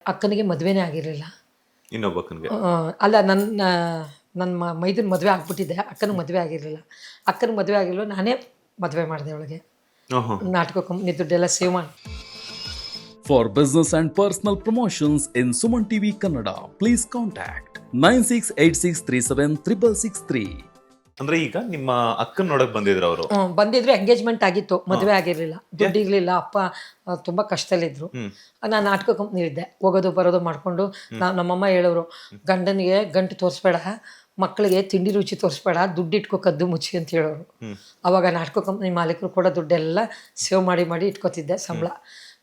ಅಕ್ಕನಿಗೆ ಮದುವೆನೇ ಆಗಿರಲಿಲ್ಲ. ಇನ್ನೊಬ್ಬಕ್ಕನಿಗೆ. ಅಲ್ಲ, ನನ್ನ ಮೈದನ ಮದುವೆ ಆಗ್ಬಿಟ್ಟಿದ್ದೆ, ಅಕ್ಕನಿಗೆ ಮದುವೆ ಆಗಿರಲಿಲ್ಲ. ಅಕ್ಕನಿಗೆ ಮದುವೆ ಆಗಿರಲಿಲ್ಲ, ನಾನೇ ಮದುವೆ ಮಾಡಿದೆ ಅವಳಿಗೆ. ನಾಟಕ ಕಂಪ್ನಿ ದುಡ್ಡೆಲ್ಲ ಸೇವ್ ಮಾಡಿ. For business and personal promotions in Suman TV Kannada, please contact 9686376663. ಅಂದ್ರೆ ಈಗ ನಿಮ್ಮ ಅಕ್ಕನ ನೋಡಕ್ ಬಂದಿದ್ರು ಅವರು? ಬಂದಿದ್ರು, ಎಂಗೇಜ್ಮೆಂಟ್ ಆಗಿತ್ತು, ಮದುವೆ ಆಗಿರಲಿಲ್ಲ, ದುಡ್ಡು ಇರಲಿಲ್ಲ. ಅಪ್ಪ ತುಂಬ ಕಷ್ಟದಲ್ಲಿದ್ದರು. ನಾನು ನಾಟಕ ಕಂಪ್ನಿಲಿದ್ದೆ, ಹೋಗೋದು ಬರೋದು ಮಾಡಿಕೊಂಡು. ನಮ್ಮಮ್ಮ ಹೇಳೋರು, ಗಂಡನಿಗೆ ಗಂಟು ತೋರಿಸ್ಬೇಡ, ಮಕ್ಕಳಿಗೆ ತಿಂಡಿ ರುಚಿ ತೋರಿಸ್ಬೇಡ, ದುಡ್ಡು ಇಟ್ಕೋ ಕದ್ದು ಮುಚ್ಚಿ ಅಂತ ಹೇಳೋರು. ಅವಾಗ ನಾಟಕ ಕಂಪ್ನಿ ಮಾಲೀಕರು ಕೂಡ ದುಡ್ಡೆಲ್ಲ ಸೇವ್ ಮಾಡಿ ಇಟ್ಕೋತಿದ್ದೆ ಸಂಬಳ.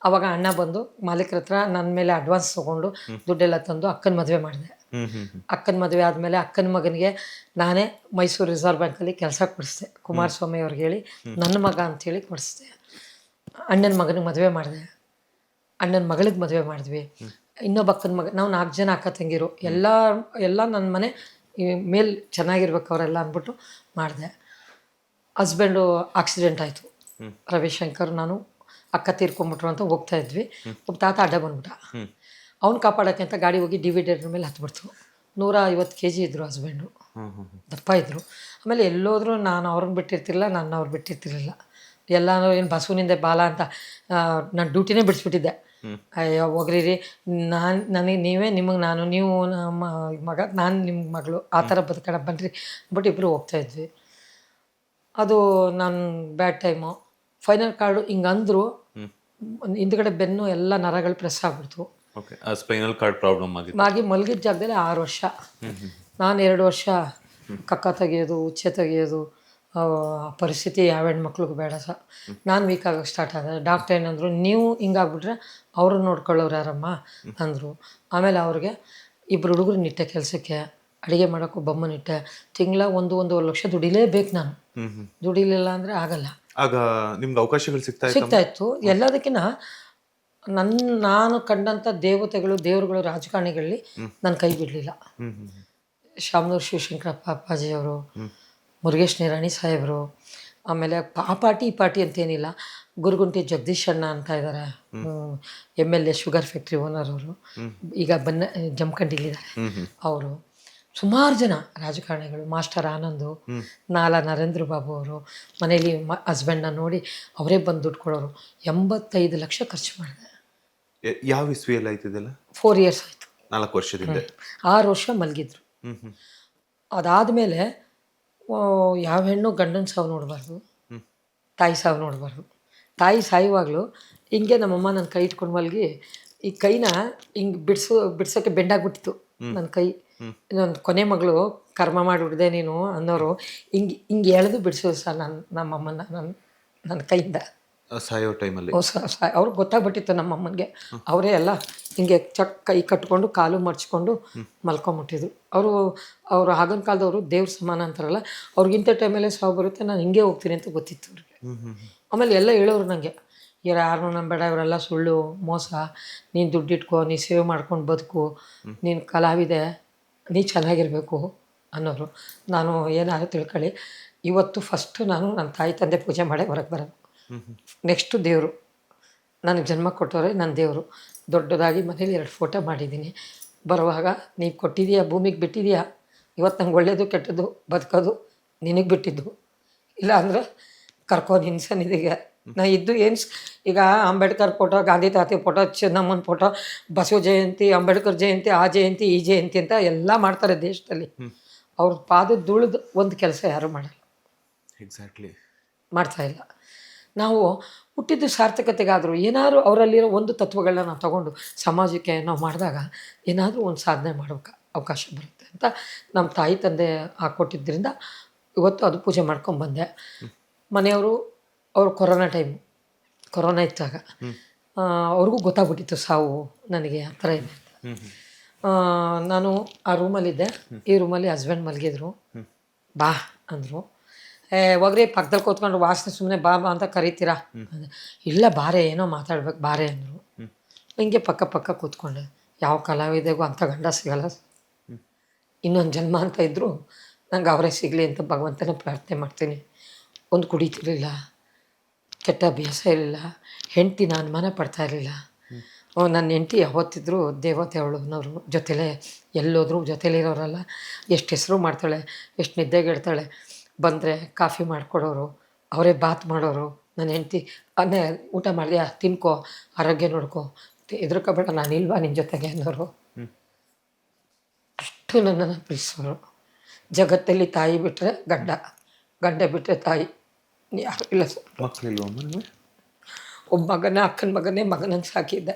ಅವಾಗ ಅಣ್ಣ ಬಂದು ಮಾಲೀಕರ ಹತ್ರ ನನ್ನ ಮೇಲೆ ಅಡ್ವಾನ್ಸ್ ತೊಗೊಂಡು ದುಡ್ಡೆಲ್ಲ ತಂದು ಅಕ್ಕನ ಮದುವೆ ಮಾಡಿದೆ. ಅಕ್ಕನ ಮದುವೆ ಆದಮೇಲೆ ಅಕ್ಕನ ಮಗನಿಗೆ ನಾನೇ ಮೈಸೂರು ರಿಸರ್ವ್ ಬ್ಯಾಂಕಲ್ಲಿ ಕೆಲಸ ಕೊಡಿಸ್ದೆ. ಕುಮಾರಸ್ವಾಮಿ ಅವ್ರಿಗೆ ಹೇಳಿ ನನ್ನ ಮಗ ಅಂಥೇಳಿ ಕೊಡಿಸ್ದೆ. ಅಣ್ಣನ ಮಗನಿಗೆ ಮದುವೆ ಮಾಡಿದೆ, ಅಣ್ಣನ ಮಗಳಿಗೆ ಮದುವೆ ಮಾಡಿದ್ವಿ. ಇನ್ನೊಬ್ಬ ಅಕ್ಕನ ಮಗ, ನಾವು 4 ಜನ ಅಕ್ಕ ತಂಗಿರು, ಎಲ್ಲ ನನ್ನ ಮನೆ ಮೇಲೆ ಚೆನ್ನಾಗಿರ್ಬೇಕು ಅವರೆಲ್ಲ ಅಂದ್ಬಿಟ್ಟು ಮಾಡಿದೆ. ಹಸ್ಬೆಂಡು ಆಕ್ಸಿಡೆಂಟ್ ಆಯಿತು, ರವಿಶಂಕರ್. ನಾನು ಅಕ್ಕ ತೀರ್ಕೊಂಬಿಟ್ರು ಅಂತ ಹೋಗ್ತಾ ಇದ್ವಿ. ಒಬ್ಬ ತಾತ ಅಡ್ಡ ಬಂದ್ಬಿಟ್ಟ. ಅವ್ನು ಕಾಪಾಡೋಕ್ಕೆ ಅಂತ ಗಾಡಿ ಹೋಗಿ ಡಿವೈಡರ್ ಮೇಲೆ ಹತ್ಬಿಡ್ತು. 150 kg ಇದ್ದರು ಹಸ್ಬೆಂಡು, ದಪ್ಪ ಇದ್ದರು. ಆಮೇಲೆ ಎಲ್ಲೋದ್ರೂ ನಾನು ಅವ್ರನ್ನ ಬಿಟ್ಟಿರ್ತಿರಲಿಲ್ಲ, ನಾನು ಅವ್ರು ಬಿಟ್ಟಿರ್ತಿರಲಿಲ್ಲ. ಎಲ್ಲನೂ ಏನು ಬಸವನಿಂದ ಬಾಲ ಅಂತ ನಾನು ಡ್ಯೂಟಿನೇ ಬಿಡಿಸ್ಬಿಟ್ಟಿದ್ದೆ. ಅಯ್ಯೋ ಹೋಗ್ರಿ ನನಗೆ ನೀವೇ ನಿಮಗೆ ನಾನು, ನೀವು ನಮ್ಮ ಮಗ, ನಾನು ನಿಮ್ಮ ಮಗಳು, ಆ ಥರ ಬದುಕೋಣ ಬನ್ನಿರಿ ಅಂದ್ಬಿಟ್ಟು ಇಬ್ಬರು ಹೋಗ್ತಾಯಿದ್ವಿ. ಅದು ನನ್ನ ಬ್ಯಾಡ್ ಟೈಮು. ಫೈನಲ್ ಕಾರ್ಡು ಹಿಂಗೆ ಅಂದರು, ಹಿಂದ್ಗಡೆ ಬೆನ್ನು ಎಲ್ಲ ನರಗಳು ಪ್ರೆಸ್ ಆಗ್ಬಿಡ್ತು. ಸ್ಪೈನಲ್ ಕಾರ್ಡ್ ಪ್ರಾಬ್ಲಮ್ ಆಗಿ ಮಲಗಿದ ಜಾಗದಲ್ಲಿ 6 ವರ್ಷ. ನಾನು 2 ವರ್ಷ ಕಕ್ಕ ತೆಗಿಯೋದು, ಉಚ್ಚೆ ತೆಗಿಯೋದು, ಪರಿಸ್ಥಿತಿ ಯಾವ ಹೆಣ್ಮಕ್ಳಿಗೂ ಬೇಡ ಸರ್. ನಾನು ವೀಕ್ ಆಗೋಕ್ಕೆ ಸ್ಟಾರ್ಟ್ ಆದ. ಡಾಕ್ಟ್ರ್ ಏನಂದರು, ನೀವು ಹಿಂಗಾಗ್ಬಿಟ್ರೆ ಅವ್ರನ್ನ ನೋಡ್ಕೊಳ್ಳೋರು ಯಾರಮ್ಮ ಅಂದರು. ಆಮೇಲೆ ಅವ್ರಿಗೆ 2 ಹುಡುಗರು ನಿಟ್ಟೆ ಕೆಲಸಕ್ಕೆ, ಅಡುಗೆ ಮಾಡೋಕ್ಕೂ ಬೊಮ್ಮನಿಟ್ಟೆ. ತಿಂಗಳ 1-1.5 ಲಕ್ಷ ದುಡಿಲೇಬೇಕು ನಾನು. ದುಡಿಲಿಲ್ಲ ಅಂದರೆ ಆಗಲ್ಲ. ಆಗ ನಿಮ್ಗೆ ಅವಕಾಶಗಳು ಸಿಗ್ತಾ ಇತ್ತು. ಎಲ್ಲದಕ್ಕಿಂತ ನಾನು ಕಂಡಂಥ ದೇವರುಗಳು ರಾಜಕಾರಣಿಗಳಲ್ಲಿ ನನ್ನ ಕೈ ಬಿಡಲಿಲ್ಲ. ಶಾಮನೂರು ಶಿವಶಂಕರಪ್ಪ ಅಪ್ಪಾಜಿಯವರು, ಮುರುಗೇಶ್ ನಿರಾಣಿ ಸಾಹೇಬರು, ಆಮೇಲೆ ಆ ಪಾರ್ಟಿ ಈ ಪಾರ್ಟಿ ಅಂತೇನಿಲ್ಲ. ಗುರುಗುಂಟಿ ಜಗದೀಶ್ ಅಣ್ಣ ಅಂತ ಇದ್ದಾರೆ, MLA, ಶುಗರ್ ಫ್ಯಾಕ್ಟ್ರಿ ಓನರ್ ಅವರು, ಈಗ ಜಮಖಂಡಿಲಿದ್ದಾರೆ ಅವರು. ಸುಮಾರು ಜನ ರಾಜಕಾರಣಿಗಳು, ಮಾಸ್ಟರ್ ಆನಂದು, ನರೇಂದ್ರ ಬಾಬು ಅವರು ಮನೇಲಿ ಹಸ್ಬೆಂಡನ್ನ ನೋಡಿ ಅವರೇ ಬಂದು ದುಡ್ಡು ಕೊಡೋರು. 85 ಲಕ್ಷ ಖರ್ಚು ಮಾಡಿದೆ. ಯಾವ ಇಸ್ವಿಯಲ್ಲಿ ಆಯ್ತಿದೆಲ್ಲ? 4 years ಆಯಿತು. 4 ವರ್ಷದಿಂದ. 6 ವರ್ಷ ಮಲಗಿದ್ರು. ಅದಾದಮೇಲೆ ಯಾವ ಹೆಣ್ಣು ಗಂಡನ ಸಾವು ನೋಡಬಾರ್ದು, ತಾಯಿ ಸಾವು ನೋಡಬಾರ್ದು. ತಾಯಿ ಸಾಯುವಾಗಲೂ ಹಿಂಗೆ ನಮ್ಮಮ್ಮ ನನ್ನ ಕೈ ಇಟ್ಕೊಂಡು ಮಲಗಿ, ಈ ಕೈನ ಹಿಂಗೆ ಬಿಡ್ಸೋಕ್ಕೆ ಬೆಂಡಾಗ್ಬಿಟ್ಟಿತ್ತು ನನ್ನ ಕೈ. ಇನ್ನೊಂದು ಕೊನೆ ಮಗಳು ಕರ್ಮ ಮಾಡಿಬಿಡ್ದೆ ನೀನು ಅನ್ನೋರು ಹಿಂಗೆ ಎಳೆದು ಬಿಡಿಸೋದು ಸರ್ ನಮ್ಮಮ್ಮನ ನನ್ನ ಕೈಯಿಂದ ಸಾಯೋ ಟೈಮಲ್ಲಿ. ಅವ್ರಿಗೆ ಗೊತ್ತಾಗ್ಬಿಟ್ಟಿತ್ತು ನಮ್ಮಮ್ಮನಿಗೆ. ಅವರೇ ಎಲ್ಲ ಹಿಂಗೆ ಕೈ ಕಟ್ಕೊಂಡು ಕಾಲು ಮಡ್ಚ್ಕೊಂಡು ಮಲ್ಕೊಂಬಿಟ್ಟಿದ್ರು. ಅವರು ಆಗಿನ ಕಾಲದವರು ದೇವ್ರ ಸಮಾನ ಅಂತಾರಲ್ಲ, ಅವ್ರಿಗಿಂಥ ಟೈಮಲ್ಲೇ ಸಾವು ಬರುತ್ತೆ, ನಾನು ಹಿಂಗೆ ಹೋಗ್ತೀನಿ ಅಂತ ಗೊತ್ತಿತ್ತು ಅವ್ರಿಗೆ. ಆಮೇಲೆ ಎಲ್ಲ ಹೇಳೋರು ನನಗೆ, ಯಾರನ್ನೂ ನಂಬೇಡ, ಇವರೆಲ್ಲ ಸುಳ್ಳು ಮೋಸ, ನೀನು ದುಡ್ಡಿಟ್ಕೋ, ನೀನು ಸೇವ್ ಮಾಡ್ಕೊಂಡು ಬದುಕು, ನೀನು ಕಲಾವಿದೆ, ನೀ ಚೆನ್ನಾಗಿರಬೇಕು ಅನ್ನೋರು. ನಾನು ಏನಾದ್ರು ತಿಳ್ಕೊಳ್ಳಿ, ಇವತ್ತು ಫಸ್ಟು ನಾನು ನನ್ನ ತಾಯಿ ತಂದೆ ಪೂಜೆ ಮಾಡೇ ಹೊರಗೆ ಬರೋದು. ನೆಕ್ಸ್ಟು ದೇವರು, ನನಗೆ ಜನ್ಮ ಕೊಟ್ಟವ್ರೆ ನನ್ನ ದೇವರು. ದೊಡ್ಡದಾಗಿ ಮನೇಲಿ 2 ಫೋಟೋ ಮಾಡಿದ್ದೀನಿ. ಬರುವಾಗ ನೀವು ಕೊಟ್ಟಿದೀಯಾ, ಭೂಮಿಗೆ ಬಿಟ್ಟಿದೆಯಾ, ಇವತ್ತು ನಂಗೆ ಒಳ್ಳೆಯದು ಕೆಟ್ಟದ್ದು ಬದುಕೋದು ನಿನಗೆ ಬಿಟ್ಟಿದ್ದು, ಇಲ್ಲ ಅಂದರೆ ಕರ್ಕೊಂಡು ಹಿಂಸನಿದೀಗ ನಾ ಇದ್ದು ಏನು. ಈಗ ಅಂಬೇಡ್ಕರ್ ಫೋಟೋ, ಗಾಂಧಿ ತಾತೆ ಫೋಟೋ, ಚೆನ್ನಮ್ಮನ ಫೋಟೋ, ಬಸವ ಜಯಂತಿ, ಅಂಬೇಡ್ಕರ್ ಜಯಂತಿ, ಆ ಜಯಂತಿ ಈ ಜಯಂತಿ ಅಂತ ಎಲ್ಲ ಮಾಡ್ತಾರೆ ದೇಶದಲ್ಲಿ. ಅವ್ರ ಪಾದದ ಧೂಳದ ಒಂದು ಕೆಲಸ ಯಾರೂ ಮಾಡಲ್ಲ. ಎಕ್ಸಾಕ್ಟ್ಲಿ ಮಾಡ್ತಾಯಿಲ್ಲ. ನಾವು ಹುಟ್ಟಿದ್ದು ಸಾರ್ಥಕತೆಗಾದರೂ ಏನಾದರೂ ಅವರಲ್ಲಿರೋ ಒಂದು ತತ್ವಗಳನ್ನ ನಾವು ತಗೊಂಡು ಸಮಾಜಕ್ಕೆ ನಾವು ಮಾಡಿದಾಗ ಏನಾದರೂ ಒಂದು ಸಾಧನೆ ಮಾಡೋಕ್ಕೆ ಅವಕಾಶ ಬರುತ್ತೆ ಅಂತ ನಮ್ಮ ತಾಯಿ ತಂದೆ ಹಾಕ್ಕೊಟ್ಟಿದ್ದರಿಂದ ಇವತ್ತು ಅದು ಪೂಜೆ ಮಾಡ್ಕೊಂಬಂದೆ. ಮನೆಯವರು, ಅವರು ಕೊರೋನಾ ಇದ್ದಾಗ ಅವ್ರಿಗೂ ಗೊತ್ತಾಗ್ಬಿಟ್ಟಿತ್ತು ಸಾವು ನನಗೆ ಆ ಥರ ಇದೆ ಅಂತ. ನಾನು ಆ ರೂಮಲ್ಲಿದ್ದೆ. ಈ ರೂಮಲ್ಲಿ ಹಸ್ಬೆಂಡ್ ಮಲಗಿದ್ರು. ಬಾ ಅಂದರು. ಹೋಗ್ರಿ, ಪಕ್ಕದಲ್ಲಿ ಕೂತ್ಕೊಂಡು ವಾಸನೆ ಸುಮ್ಮನೆ ಬಾ ಅಂತ ಕರಿತೀರಾ? ಇಲ್ಲ ಬಾರೆ, ಏನೋ ಮಾತಾಡ್ಬೇಕು ಬಾರೆ ಅಂದರು. ಹಿಂಗೆ ಪಕ್ಕ ಕೂತ್ಕೊಂಡೆ. ಯಾವ ಕಲಾವಿದೆಗೂ ಅಂಥ ಗಂಡ ಸಿಗಲ್ಲ. ಇನ್ನೊಂದು ಜನ್ಮ ಅಂತ ಇದ್ದರು ನಂಗೆ ಅವರೇ ಸಿಗಲಿ ಅಂತ ಭಗವಂತನ ಪ್ರಾರ್ಥನೆ ಮಾಡ್ತೀನಿ. ಒಂದು ಕುಡಿತಿರಲಿಲ್ಲ, ಕೆಟ್ಟ ಅಭ್ಯಾಸ ಇರಲಿಲ್ಲ, ಹೆಂಡತಿನ ಅನುಮಾನ ಪಡ್ತಾ ಇರಲಿಲ್ಲ. ನನ್ನ ಹೆಂಡತಿ ಯಾವತ್ತಿದ್ರೂ ದೇವತೆ ಅವಳು ಜೊತೆಲೇ ಎಲ್ಲೋದ್ರೂ ಜೊತೆಲಿರೋರಲ್ಲ. ಎಷ್ಟು ಹೆಸರು ಮಾಡ್ತಾಳೆ, ಎಷ್ಟು ನಿದ್ದೆಗೆಡ್ತಾಳೆ. ಬಂದರೆ ಕಾಫಿ ಮಾಡಿಕೊಡೋರು, ಅವರೇ ಬಾತ್ ಮಾಡೋರು. ನನ್ನ ಹೆಂಡತಿ ಅನ್ನೇ ಊಟ ಮಾಡಿದ್ಯಾ ತಿನ್ಕೋ, ಆರೋಗ್ಯ ನೋಡ್ಕೋ, ಹೆದರ್ಕೋಬೇಡ, ನಾನು ಇಲ್ವಾ ನಿನ್ನ ಜೊತೆಗೆ ಅನ್ನೋರು. ಅಷ್ಟು ನನ್ನನ್ನು ಪ್ರೀತಿಸೋರು. ಜಗತ್ತಲ್ಲಿ ತಾಯಿ ಬಿಟ್ಟರೆ ಗಂಡ, ಗಂಡ ಬಿಟ್ಟರೆ ತಾಯಿ, ಯಾರು ಇಲ್ಲ ಸರ್. ಮಕ್ಕಳಿಲ್ವಮ್ಮ ನಿಮಗೆ? ಒಬ್ಬ ಮಗನ, ಅಕ್ಕನ ಮಗನೇ ಮಗನಂಗೆ ಸಾಕಿದ್ದೆ.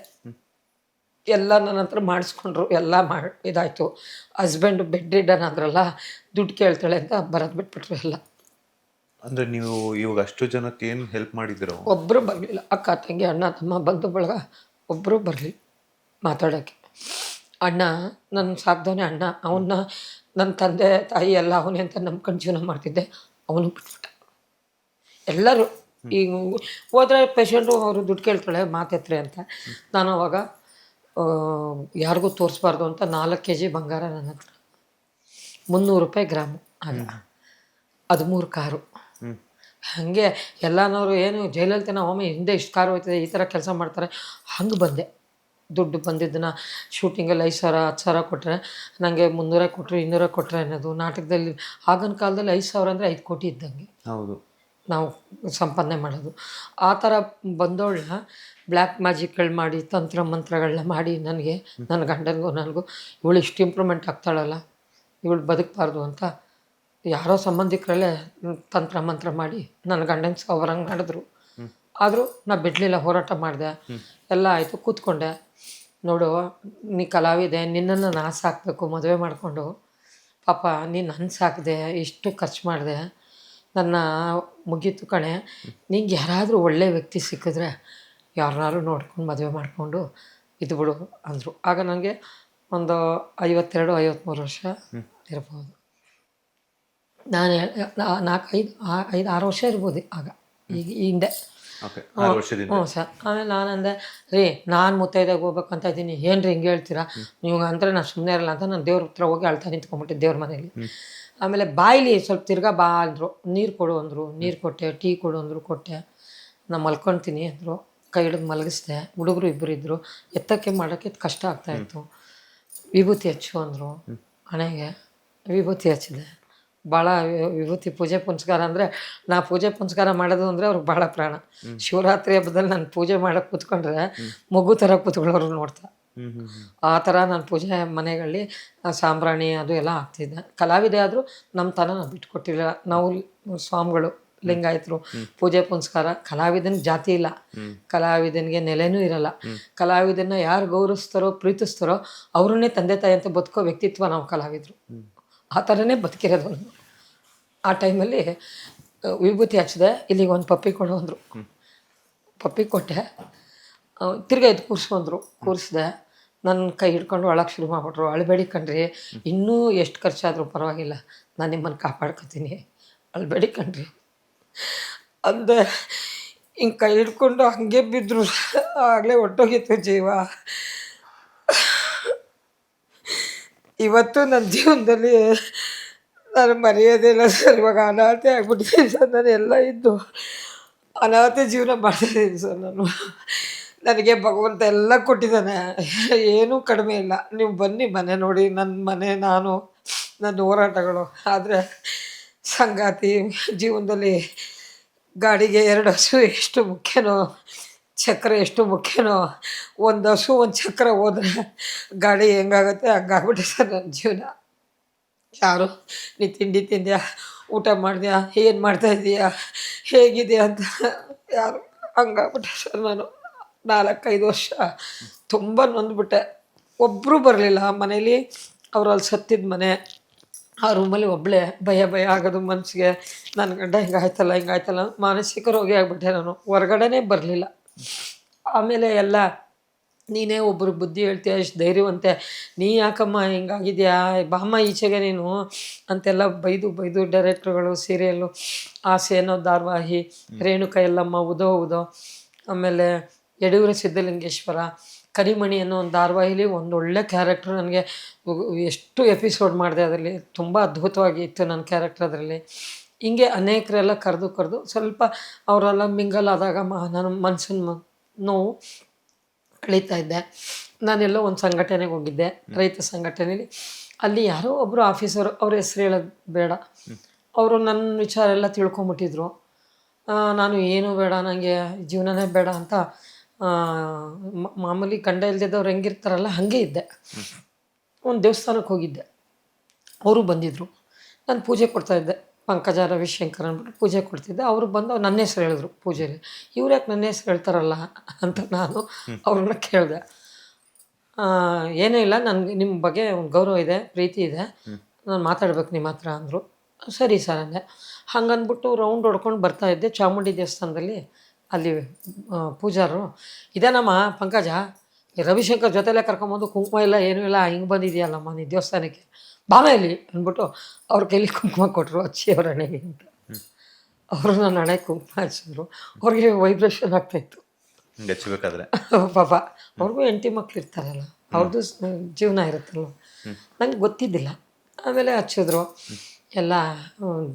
ಎಲ್ಲ ನನ್ನ ಹತ್ರ ಮಾಡಿಸ್ಕೊಂಡ್ರು, ಎಲ್ಲ ಇದಾಯಿತು. ಹಸ್ಬೆಂಡು ಬೆಡ್ ರಿಡನ್ ಆದ್ರಲ್ಲ, ದುಡ್ಡು ಕೇಳ್ತಾಳೆ ಅಂತ ಬರೋದು ಬಿಟ್ಬಿಟ್ರು ಎಲ್ಲ. ಅಂದರೆ ನೀವು ಇವಾಗ ಅಷ್ಟು ಜನಕ್ಕೆ ಏನು ಹೆಲ್ಪ್ ಮಾಡಿದ್ದೀರೋ? ಒಬ್ಬರು ಬರಲಿಲ್ಲ. ಅಕ್ಕ ತಂಗಿ ಅಣ್ಣ ತಮ್ಮ ಬಂಧು ಬಳಗ ಒಬ್ಬರು ಬರಲಿಲ್ಲ ಮಾತಾಡೋಕ್ಕೆ. ಅಣ್ಣ ನನ್ನ ಸಾಕ್ದವನೇ ಅಣ್ಣ, ಅವನ್ನ ನನ್ನ ತಂದೆ ತಾಯಿ ಎಲ್ಲ ಅವನೇ ಅಂತ ನಂಬ್ಕೊಂಡು ಜೀವನ ಮಾಡ್ತಿದ್ದೆ, ಅವನು ಬಿಟ್ಬಿಟ್ಟ. ಎಲ್ಲರೂ ಈಗ ಹೋದ್ರೆ ಪೇಷಂಟು ಅವರು ದುಡ್ಡು ಕೇಳ್ತಾಳೆ ಮಾತೆತ್ರೆ ಅಂತ. ನಾನು ಅವಾಗ ಯಾರಿಗೂ ತೋರಿಸ್ಬಾರ್ದು ಅಂತ 4 kg ಬಂಗಾರ ನನ್ನ ಹತ್ರ, 300 ರೂಪಾಯಿ ಗ್ರಾಮು ಆಗ, 13 ಕಾರು. ಹಾಗೆ ಎಲ್ಲನವರು ಏನು ಜೈಲಲ್ಲಿ ನಾವು ಒಮ್ಮೆ ಹಿಂದೆ ಇಷ್ಟು ಕಾರು ಹೋಯ್ತದೆ, ಈ ಥರ ಕೆಲಸ ಮಾಡ್ತಾರೆ, ಹಂಗೆ ಬಂದೆ. ದುಡ್ಡು ಬಂದಿದ್ದನ್ನು ಶೂಟಿಂಗಲ್ಲಿ 5,000 10,000 ಕೊಟ್ಟರೆ ನನಗೆ 300 ಕೊಟ್ಟರು 200 ಕೊಟ್ಟರೆ ಅನ್ನೋದು. ನಾಟಕದಲ್ಲಿ ಆಗಿನ ಕಾಲದಲ್ಲಿ 5,000 ಅಂದರೆ 5 ಕೋಟಿ ಇದ್ದಂಗೆ ಹೌದು ನಾವು ಸಂಪಾದನೆ ಮಾಡೋದು. ಆ ಥರ ಬಂದವಳನ್ನ ಬ್ಲ್ಯಾಕ್ ಮ್ಯಾಜಿಕ್ಗಳು ಮಾಡಿ, ತಂತ್ರ ಮಂತ್ರಗಳನ್ನ ಮಾಡಿ ನನಗೆ, ನನ್ನ ಗಂಡನಿಗೂ ನನಗೂ ಇವಳು ಇಷ್ಟು ಇಂಪ್ರೂವ್ಮೆಂಟ್ ಆಗ್ತಾಳಲ್ಲ, ಇವಳು ಬದುಕಬಾರ್ದು ಅಂತ ಯಾರೋ ಸಂಬಂಧಿಕರಲ್ಲೇ ತಂತ್ರ ಮಂತ್ರ ಮಾಡಿ ನನ್ನ ಗಂಡನ ಅವರಂಗೆ ಮಾಡಿದ್ರು. ಆದರೂ ನಾ ಬಿಡಲಿಲ್ಲ, ಹೋರಾಟ ಮಾಡಿದೆ, ಎಲ್ಲ ಆಯಿತು. ಕೂತ್ಕೊಂಡೆ. ನೋಡು, ನೀ ಕಲಾವಿದೆ, ನಿನ್ನನ್ನು ನಾ ಸಾಕಬೇಕು, ಮದುವೆ ಮಾಡಿಕೊಂಡು. ಪಾಪ ನೀನು ನನ್ನ ಸಾಕಿದೆ, ಇಷ್ಟು ಖರ್ಚು ಮಾಡಿದೆ, ನನ್ನ ಮುಗೀತು ಕಣೆ. ನಿಂಗೆ ಯಾರಾದರೂ ಒಳ್ಳೆ ವ್ಯಕ್ತಿ ಸಿಕ್ಕಿದ್ರೆ ಯಾರನ್ನಾರು ನೋಡ್ಕೊಂಡು ಮದುವೆ ಮಾಡಿಕೊಂಡು ಇದು ಬಿಡು ಅಂದರು. ಆಗ ನನಗೆ ಒಂದು 52-53 ವರ್ಷ ಇರ್ಬೋದು. ನಾನು 4-5-6 ವರ್ಷ ಇರ್ಬೋದು ಆಗ, ಈಗ ಹಿಂದೆ. ಹ್ಞೂ ಸರ್. ಆಮೇಲೆ ನಾನಂದೆ, ರೀ ನಾನು ಮುತ್ತೈದೆಗೆ ಹೋಗ್ಬೇಕಂತ ಇದ್ದೀನಿ, ಏನು ರೀ ಹಿಂಗೆ ಹೇಳ್ತೀರಾ ನೀವು ಅಂದರೆ ನಾನು ಸುಮ್ಮನೆ ಇರಲ್ಲ ಅಂತ ನಾನು ದೇವ್ರ ಹತ್ರ ಹೋಗಿ ಅಳ್ತಾ ನಿಂತ್ಕೊಂಡ್ಬಿಟ್ಟೆ ದೇವ್ರ ಮನೇಲಿ. ಆಮೇಲೆ ಬಾಯಿಲಿ ಸ್ವಲ್ಪ ತಿರ್ಗಾ ಬಾ ಅಂದರು, ನೀರು ಕೊಡು ಅಂದರು, ನೀರು ಕೊಟ್ಟೆ, ಟೀ ಕೊಡು ಅಂದರು, ಕೊಟ್ಟೆ. ನಾನು ಮಲ್ಕೊಳ್ತೀನಿ ಅಂದರು, ಕೈ ಹಿಡಿದು ಮಲಗಿಸ್ದೆ. ಹುಡುಗರು ಇಬ್ಬರು ಇದ್ದರು, ಎತ್ತಕ್ಕೆ ಮಾಡೋಕ್ಕೆ ಕಷ್ಟ ಆಗ್ತಾಯಿತ್ತು. ವಿಭೂತಿ ಹಚ್ಚು ಅಂದರು, ಹಣೆಗೆ ವಿಭೂತಿ ಹಚ್ಚಿದೆ. ಭಾಳ ವಿಭೂತಿ ಪೂಜೆ ಪುನಸ್ಕಾರ ಅಂದರೆ, ನಾ ಪೂಜೆ ಪುನಸ್ಕಾರ ಮಾಡೋದು ಅಂದರೆ ಅವ್ರಿಗೆ ಭಾಳ ಪ್ರಾಣ. ಶಿವರಾತ್ರಿ ಹಬ್ಬದಲ್ಲಿ ನಾನು ಪೂಜೆ ಮಾಡೋಕ್ಕೆ ಕೂತ್ಕೊಂಡ್ರೆ ಮಗು ಥರ ಕೂತ್ಕೊಳ್ಳೋರು ನೋಡ್ತಾ. ಆ ಥರ ನಾನು ಪೂಜೆ ಮನೆಗಳಲ್ಲಿ ಸಾಂಬ್ರಾಣಿ ಅದು ಎಲ್ಲ ಆಗ್ತಿದ್ದೆ. ಕಲಾವಿದೆ ಆದರೂ ನಮ್ಮ ತನ ನಾವು ಬಿಟ್ಕೊಟ್ಟಿರಲಿಲ್ಲ. ನಾವು ಸ್ವಾಮಿಗಳು ಲಿಂಗಾಯತರು, ಪೂಜೆ ಪುನಸ್ಕಾರ. ಕಲಾವಿದನ ಜಾತಿ ಇಲ್ಲ, ಕಲಾವಿದನಿಗೆ ನೆಲೆನೂ ಇರಲ್ಲ. ಕಲಾವಿದನ್ನ ಯಾರು ಗೌರವಿಸ್ತಾರೋ ಪ್ರೀತಿಸ್ತಾರೋ ಅವ್ರನ್ನೇ ತಂದೆ ತಾಯಿ ಅಂತ ಬದುಕೋ ವ್ಯಕ್ತಿತ್ವ ನಾವು ಕಲಾವಿದರು. ಆ ಥರನೇ ಬದುಕಿರೋದು. ಆ ಟೈಮಲ್ಲಿ ವಿಭೂತಿ ಹಚ್ಚಿದೆ, ಇಲ್ಲಿಗೆ ಒಂದು ಪಪ್ಪಿ ಕೊಡು ಅಂದರು. ಪಪ್ಪಿ ಕೊಟ್ಟೆ. ತಿರ್ಗಾ ಎದ್ದು ಕೂರಿಸ್ಕೊಂಡ್ರು, ಕೂರಿಸ್ದೆ. ನನ್ನ ಕೈ ಹಿಡ್ಕೊಂಡು ಅಳಕ್ಕೆ ಶುರು ಮಾಡಿಬಿಟ್ರು. ಅಳಬೇಡಿ ಕಣ್ರಿ, ಇನ್ನೂ ಎಷ್ಟು ಖರ್ಚಾದರೂ ಪರವಾಗಿಲ್ಲ, ನಾನು ನಿಮ್ಮನ್ನು ಕಾಪಾಡ್ಕೊತೀನಿ, ಅಳಬೇಡಿ ಕಣ್ರಿ ಅಂದೆ. ಹಿಂಗೆ ಕೈ ಹಿಡ್ಕೊಂಡು ಹಂಗೆ ಬಿದ್ದರು. ಆಗಲೇ ಹೊಟ್ಟೋಗಿತ್ತು ಜೀವ. ಇವತ್ತು ನನ್ನ ಜೀವನದಲ್ಲಿ ನಾನು ಮರೆಯೋದಿಲ್ಲ ಸರ್. ಇವಾಗ ಅನಾಥೆ ಆಗ್ಬಿಟ್ಟಿದ್ದೀನಿ ಸರ್. ನಾನು ಎಲ್ಲ ಇದ್ದು ಅನಾಥೆ ಜೀವನ ಮಾಡ್ತಾಯಿದ್ದೀನಿ ಸರ್. ನನಗೆ ಭಗವಂತ ಎಲ್ಲ ಕೊಟ್ಟಿದ್ದಾನೆ, ಏನೂ ಕಡಿಮೆ ಇಲ್ಲ. ನೀವು ಬನ್ನಿ ಮನೆ ನೋಡಿ, ನನ್ನ ಮನೆ, ನಾನು, ನನ್ನ ಹೋರಾಟಗಳು. ಆದರೆ ಸಂಗಾತಿ ಜೀವನದಲ್ಲಿ ಗಾಡಿಗೆ 2 ಹಸು ಎಷ್ಟು ಮುಖ್ಯನೋ, ಚಕ್ರ ಎಷ್ಟು ಮುಖ್ಯನೋ, ಒಂದು ಹಸು ಒಂದು ಚಕ್ರ ಹೋದರೆ ಗಾಡಿ ಹೆಂಗಾಗುತ್ತೆ ಹಂಗಾಗ್ಬಿಟ್ಟೆ ಸರ್ ನನ್ನ ಜೀವನ. ಯಾರು ನೀ ತಿಂಡಿ ತಿಂದ್ಯಾ, ಊಟ ಮಾಡಿದ್ಯಾ, ಏನು ಮಾಡ್ತಾಯಿದ್ದೀಯಾ, ಹೇಗಿದೆಯಾ ಅಂತ ಯಾರು, ಹಂಗಾಗ್ಬಿಟ್ಟೆ ಸರ್ ನಾನು. 4-5 ವರ್ಷ ತುಂಬ ನೊಂದ್ಬಿಟ್ಟೆ. ಒಬ್ಬರು ಬರಲಿಲ್ಲ ಮನೇಲಿ. ಅವರಲ್ಲಿ ಸತ್ತಿದ ಮನೆ, ಆ ರೂಮಲ್ಲಿ ಒಬ್ಬಳೇ ಭಯ ಆಗೋದು ಮನಸ್ಸಿಗೆ. ನನ್ನ ಗಂಡ ಹಿಂಗಾಯ್ತಲ್ಲ ಮಾನಸಿಕ ರೋಗಿ ಆಗಿಬಿಟ್ಟೆ ನಾನು. ಹೊರಗಡೆನೇ ಬರಲಿಲ್ಲ. ಆಮೇಲೆ ಎಲ್ಲ ನೀನೇ ಒಬ್ಬರು ಬುದ್ಧಿ ಹೇಳ್ತೀಯ, ಎಷ್ಟು ಧೈರ್ಯವಂತೆ, ನೀ ಯಾಕಮ್ಮ ಹಿಂಗಾಗಿದೆಯಾ, ಬಾಮ್ಮ ಈಚೆಗೆ ನೀನು ಅಂತೆಲ್ಲ ಬೈದು ಡೈರೆಕ್ಟ್ರುಗಳು, ಸೀರಿಯಲ್ಲು, ಆಸೆ ಅನ್ನೋ ಧಾರಾವಾಹಿ, ರೇಣುಕ ಎಲ್ಲಮ್ಮ, ಉದೋ, ಆಮೇಲೆ ಯಡಿಯೂರು ಸಿದ್ಧಲಿಂಗೇಶ್ವರ, ಕರಿಮಣಿ ಅನ್ನೋ ಒಂದು ಧಾರಾವಾಹಿಲಿ ಒಂದು ಒಳ್ಳೆ ಕ್ಯಾರೆಕ್ಟ್ರು. ನನಗೆ ಎಷ್ಟು ಎಪಿಸೋಡ್ ಮಾಡಿದೆ ಅದರಲ್ಲಿ, ತುಂಬ ಅದ್ಭುತವಾಗಿ ಇತ್ತು ನನ್ನ ಕ್ಯಾರೆಕ್ಟರ್ ಅದರಲ್ಲಿ. ಹಿಂಗೆ ಅನೇಕರೆಲ್ಲ ಕರೆದು ಸ್ವಲ್ಪ ಅವರೆಲ್ಲ ಮಿಂಗಲ್ ಆದಾಗ ನನ್ನ ಮನಸ್ಸಿನ ನೋವು ಕಳೀತಾ ಇದ್ದೆ. ನಾನೆಲ್ಲೋ ಒಂದು ಸಂಘಟನೆಗೆ ಹೋಗಿದ್ದೆ, ರೈತ ಸಂಘಟನೆಯಲ್ಲಿ. ಅಲ್ಲಿ ಯಾರೋ ಒಬ್ಬರು ಆಫೀಸರು, ಅವ್ರ ಹೆಸ್ರು ಹೇಳೋದು ಬೇಡ, ಅವರು ನನ್ನ ವಿಚಾರ ಎಲ್ಲ ತಿಳ್ಕೊಂಬಿಟ್ಟಿದ್ರು. ನಾನು ಏನೂ ಬೇಡ, ನನಗೆ ಜೀವನನೇ ಬೇಡ ಅಂತ ಮಾಮೂಲಿ ಗಂಡ ಇಲ್ದಿದ್ದವ್ರು ಹೆಂಗಿರ್ತಾರಲ್ಲ ಹಾಗೆ ಇದ್ದೆ. ಒಂದು ದೇವಸ್ಥಾನಕ್ಕೆ ಹೋಗಿದ್ದೆ, ಅವರು ಬಂದಿದ್ದರು. ನಾನು ಪೂಜೆ ಕೊಡ್ತಾಯಿದ್ದೆ, ಪಂಕಜ ರವಿಶಂಕರ್ ಅಂದ್ಬಿಟ್ಟು ಪೂಜೆ ಕೊಡ್ತಿದ್ದೆ. ಅವರು ಬಂದು ನನ್ನ ಹೆಸ್ರು ಹೇಳಿದ್ರು ಪೂಜೆಯಲ್ಲಿ. ಇವ್ರು ಯಾಕೆ ನನ್ನ ಹೆಸ್ರು ಹೇಳ್ತಾರಲ್ಲ ಅಂತ ನಾನು ಅವ್ರನ್ನ ಕೇಳಿದೆ. ಏನೂ ಇಲ್ಲ, ನನಗೆ ನಿಮ್ಮ ಬಗ್ಗೆ ಒಂದು ಗೌರವ ಇದೆ, ಪ್ರೀತಿ ಇದೆ, ನಾನು ಮಾತಾಡ್ಬೇಕು ನಿಮ್ಮ ಹತ್ರ ಅಂದರು. ಸರಿ ಸರ್ ಅಂದೆ. ಹಂಗಂದ್ಬಿಟ್ಟು ರೌಂಡ್ ಹೊಡ್ಕೊಂಡು ಬರ್ತಾಯಿದ್ದೆ. ಚಾಮುಂಡಿ ದೇವಸ್ಥಾನದಲ್ಲಿ ಅಲ್ಲಿ ಪೂಜಾರು, ಇದೇನಮ್ಮ ಪಂಕಜ, ರವಿಶಂಕರ್ ಜೊತೆಲೇ ಕರ್ಕೊಂಬಂದು ಕುಂಕುಮ ಇಲ್ಲ ಏನೂ ಇಲ್ಲ, ಹಿಂಗೆ ಬಂದಿದೆಯಲ್ಲಮ್ಮ ನೀ ದೇವಸ್ಥಾನಕ್ಕೆ, ಬಾಮ ಇಲ್ಲಿ ಅಂದ್ಬಿಟ್ಟು ಅವ್ರ ಕೈಲಿ ಕುಂಕುಮ ಕೊಟ್ಟರು, ಹಚ್ಚಿ ಅವ್ರ ಹಣೆಗೆ ಅಂತ. ಅವರು ನನ್ನ ಹಣೆ ಕುಂಕುಮ ಹಚ್ಚಿದ್ರು. ಅವ್ರಿಗೆ ವೈಬ್ರೇಷನ್ ಆಗ್ತಾಯಿತ್ತು ಹಚ್ಚಬೇಕಾದ್ರೆ. ಪಾಪ ಅವ್ರಿಗೂ ಹೆಂಡತಿ ಮಕ್ಳು ಇರ್ತಾರಲ್ಲ, ಅವ್ರದ್ದು ಜೀವನ ಇರುತ್ತಲ್ವ, ನಂಗೆ ಗೊತ್ತಿದ್ದಿಲ್ಲ. ಆಮೇಲೆ ಹಚ್ಚಿದ್ರು ಎಲ್ಲ.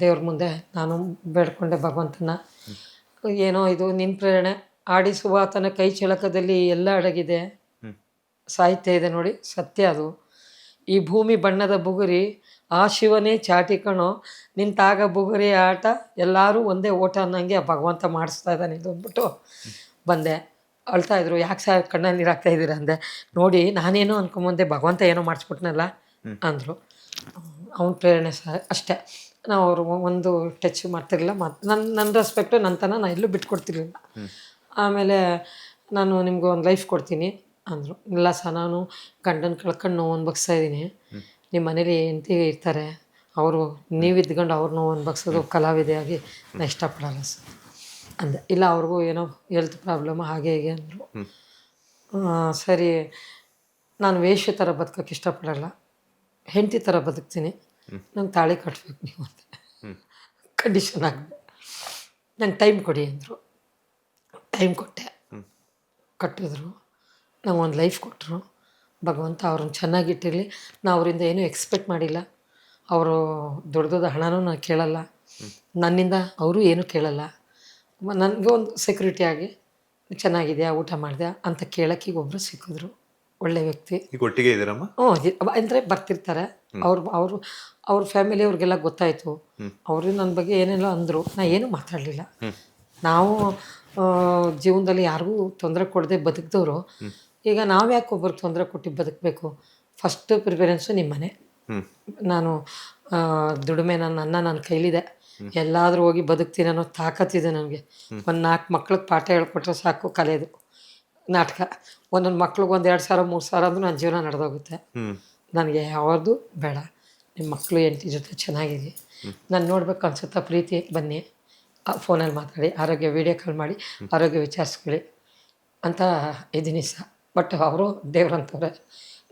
ದೇವ್ರ ಮುಂದೆ ನಾನು ಬೇಡ್ಕೊಂಡೆ ಭಗವಂತನ, ಏನೋ ಇದು ನಿನ್ನ ಪ್ರೇರಣೆ, ಆಡಿಸುವ ಆತನ ಕೈ ಚಳಕದಲ್ಲಿ ಎಲ್ಲ ಅಡಗಿದೆ ಸಾಹಿತ್ಯ ಇದೆ ನೋಡಿ, ಸತ್ಯ ಅದು. ಈ ಭೂಮಿ ಬಣ್ಣದ ಬುಗುರಿ, ಆ ಶಿವನೇ ಚಾಟಿ ಕಣೋ, ನಿಂತಾಗ ಬುಗುರಿ ಆಟ, ಎಲ್ಲರೂ ಒಂದೇ ಓಟ ಅನ್ನಂಗೆ ಭಗವಂತ ಮಾಡಿಸ್ತಾ ಇದ್ದಾನೆ ಇದು ಅಂದ್ಬಿಟ್ಟು ಬಂದೆ. ಅಳ್ತಾಯಿದ್ರು, ಯಾಕೆ ಸರ್ ಕಣ್ಣಲ್ಲಿ ನೀರು ಹಾಕ್ತಾಯಿದ್ದೀರ ಅಂದೆ. ನೋಡಿ ನಾನೇನೋ ಅನ್ಕೊಂಬಂದೆ, ಭಗವಂತ ಏನೋ ಮಾಡಿಸ್ಬಿಟ್ನಲ್ಲ ಅಂದರು. ಅವನ ಪ್ರೇರಣೆ ಸರ್ ಅಷ್ಟೇ. ನಾವು ಅವರು ಒಂದು ಟಚ್ ಮಾಡ್ತಿರಲಿಲ್ಲ, ನನ್ನ ರೆಸ್ಪೆಕ್ಟು ನನ್ನ ನಾನು ಎಲ್ಲೂ ಬಿಟ್ಕೊಡ್ತಿರ್ಲಿಲ್ಲ. ಆಮೇಲೆ ನಾನು ನಿಮ್ಗೆ ಒಂದು ಲೈಫ್ ಕೊಡ್ತೀನಿ ಅಂದರು. ಇಲ್ಲ ಸರ್, ನಾನು ಗಂಡನ ಕಳ್ಕೊಂಡು ನೋವು ಅನ್ಭವಿಸ್ತಾ ಇದ್ದೀನಿ, ನಿಮ್ಮ ಮನೇಲಿ ಹೆಂಡತಿ ಇರ್ತಾರೆ, ಅವರು ನೀವು ಇದ್ಕೊಂಡು ಅವ್ರ ನೋವು ಅನ್ಭವಿಸೋದು ಕಲಾವಿದೆಯಾಗಿ ನಾನು ಇಷ್ಟಪಡಲ್ಲ ಸರ್ ಅಂದೆ. ಇಲ್ಲ ಅವ್ರಿಗೂ ಏನೋ ಹೆಲ್ತ್ ಪ್ರಾಬ್ಲಮ್ ಹಾಗೆ ಹೀಗೆ ಅಂದರು. ಸರಿ, ನಾನು ವೇಶ್ಯ ಥರ ಬದುಕೋಕ್ಕೆ ಇಷ್ಟಪಡಲ್ಲ, ಹೆಂಡತಿ ಥರ ಬದುಕ್ತೀನಿ, ನಂಗೆ ತಾಳಿ ಕಟ್ಬೇಕು ನೀವು ಅಂತ ಕಂಡೀಷನ್ ಆಗಿದೆ. ನಂಗೆ ಟೈಮ್ ಕೊಡಿ ಅಂದರು. ಟೈಮ್ ಕೊಟ್ಟೆ, ಕಟ್ಟಿದ್ರು. ನಂಗೆ ಒಂದು ಲೈಫ್ ಕೊಟ್ಟರು. ಭಗವಂತ ಅವ್ರನ್ನ ಚೆನ್ನಾಗಿಟ್ಟಿರಲಿ. ನಾನು ಅವರಿಂದ ಏನೂ ಎಕ್ಸ್ಪೆಕ್ಟ್ ಮಾಡಿಲ್ಲ. ಅವರು ದೊಡ್ಡ ಹಣನೂ ನಾನು ಕೇಳಲ್ಲ, ನನ್ನಿಂದ ಅವರು ಏನೂ ಕೇಳಲ್ಲ. ನನಗೆ ಒಂದು ಸೆಕ್ಯೂರಿಟಿ ಆಗಿ ಚೆನ್ನಾಗಿದೆಯಾ, ಊಟ ಮಾಡಿದೆ ಅಂತ ಕೇಳೋಕ್ಕೆ ಈಗ ಒಬ್ಬರು ಸಿಕ್ಕಿದ್ರು, ಒಳ್ಳೆ ವ್ಯಕ್ತಿ. ಈಗ ಒಟ್ಟಿಗೆ ಇದ್ದೀರಮ್ಮ? ಅಂದರೆ ಬರ್ತಿರ್ತಾರೆ. ಅವ್ರ ಫ್ಯಾಮಿಲಿ ಅವ್ರಿಗೆಲ್ಲ ಗೊತ್ತಾಯಿತು. ಅವರು ನನ್ನ ಬಗ್ಗೆ ಏನೆಲ್ಲ ಅಂದರು, ನಾನು ಏನೂ ಮಾತಾಡಲಿಲ್ಲ. ನಾವು ಜೀವನದಲ್ಲಿ ಯಾರಿಗೂ ತೊಂದರೆ ಕೊಡದೆ ಬದುಕಿದವರು, ಈಗ ನಾವು ಯಾಕೆ ಒಬ್ಬರಿಗೆ ತೊಂದರೆ ಕೊಟ್ಟು ಬದುಕಬೇಕು? ಫಸ್ಟ್ ಪ್ರಿಫರೆನ್ಸು ನಿಮ್ಮ ಮನೆ. ನಾನು ದುಡಿಮೆ ನನ್ನ ಕೈಲಿದೆ, ಎಲ್ಲಾದರೂ ಹೋಗಿ ಬದುಕ್ತೀನಿ ಅನ್ನೋ ತಾಕತ್ತಿದೆ ನನಗೆ. ಒಂದು 4 ಮಕ್ಳಿಗೆ ಪಾಠ ಹೇಳ್ಕೊಟ್ರೆ ಸಾಕು, ಕಲಿಯೋದು ನಾಟಕ. ಒಂದೊಂದು ಮಕ್ಳಿಗೆ ಒಂದು 2,000 3,000 ಅಂದರೂ ನನ್ನ ಜೀವನ ನಡೆದೋಗುತ್ತೆ. ನನಗೆ ಯಾವ್ದು ಬೇಡ, ನಿಮ್ಮ ಮಕ್ಕಳು ಹೆಂಡತಿ ಜೊತೆ ಚೆನ್ನಾಗಿದೆ, ನಾನು ನೋಡ್ಬೇಕು ಅನ್ಸುತ್ತಾ, ಪ್ರೀತಿ ಬನ್ನಿ, ಫೋನಲ್ಲಿ ಮಾತಾಡಿ, ಆರೋಗ್ಯ ವೀಡಿಯೋ ಕಾಲ್ ಮಾಡಿ ಆರೋಗ್ಯ ವಿಚಾರಿಸ್ಕೊಳ್ಳಿ ಅಂತ ಇದ್ದೀನಿ ಸರ್. ಬಟ್ ಅವರು ದೇವ್ರಂತವ್ರೆ.